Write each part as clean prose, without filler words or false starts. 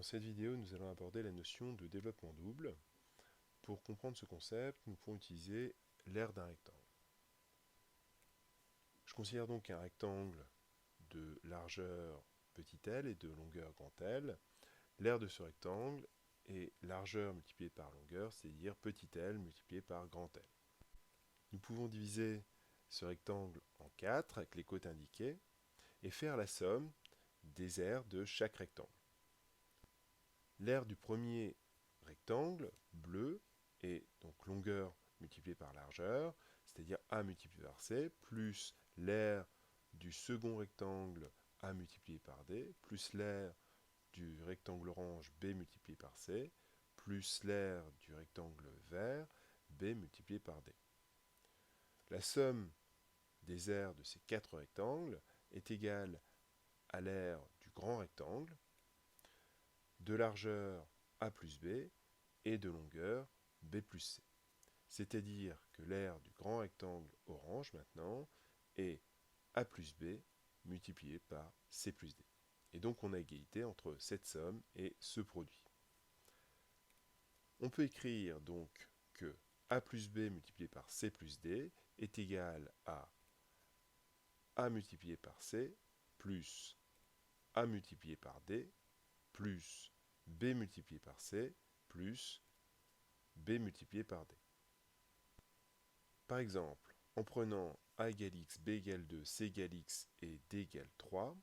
cette vidéo, nous allons aborder la notion de développement double. Pour comprendre ce concept, nous pouvons utiliser l'aire d'un rectangle. Je considère donc un rectangle de largeur petit l et de longueur grand L. L'aire de ce rectangle est largeur multipliée par longueur, c'est-à-dire petit l multiplié par grand L. Nous pouvons diviser ce rectangle en 4 avec les côtes indiquées et faire la somme des aires de chaque rectangle. L'aire du premier rectangle, bleu, est donc longueur multipliée par largeur, c'est-à-dire A multiplié par C, plus l'aire du second rectangle A multiplié par D, plus l'aire du rectangle orange B multiplié par C, plus l'aire du rectangle vert B multiplié par D. La somme des aires de ces quatre rectangles est égale à l'aire du grand rectangle, de largeur A plus B et de longueur B plus C. C'est-à-dire que l'aire du grand rectangle orange maintenant est A plus B multiplié par C plus D. Et donc on a égalité entre cette somme et ce produit. On peut écrire donc que A plus B multiplié par C plus D est égal à A multiplié par C plus A multiplié par D plus B multiplié par C plus B multiplié par D. Par exemple, en prenant A égale X, B égale 2, C égale X et D égale 3,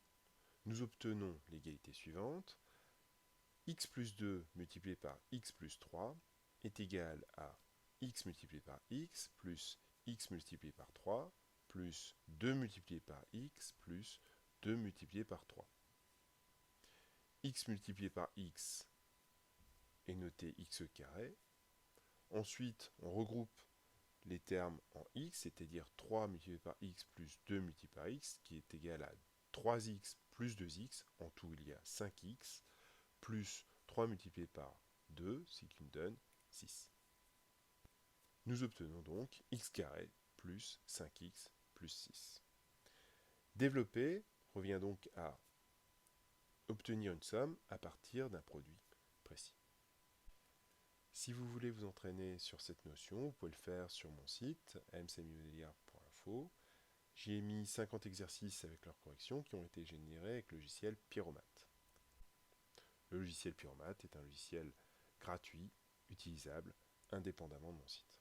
nous obtenons l'égalité suivante. X plus 2 multiplié par X plus 3 est égal à X multiplié par X plus X multiplié par 3 plus 2 multiplié par X plus 2 multiplié par 3. X multiplié par X est noté X carré. Ensuite, on regroupe les termes en x, c'est-à-dire 3 multiplié par x plus 2 multiplié par x, qui est égal à 3x plus 2x, en tout il y a 5x, plus 3 multiplié par 2, ce qui nous donne 6. Nous obtenons donc x carré plus 5x plus 6. Développer revient donc à obtenir une somme à partir d'un produit précis. Si vous voulez vous entraîner sur cette notion, vous pouvez le faire sur mon site amcmimobiliar.info. J'y ai mis 50 exercices avec leurs corrections qui ont été générés avec le logiciel Pyromat. Le logiciel Pyromat est un logiciel gratuit, utilisable, indépendamment de mon site.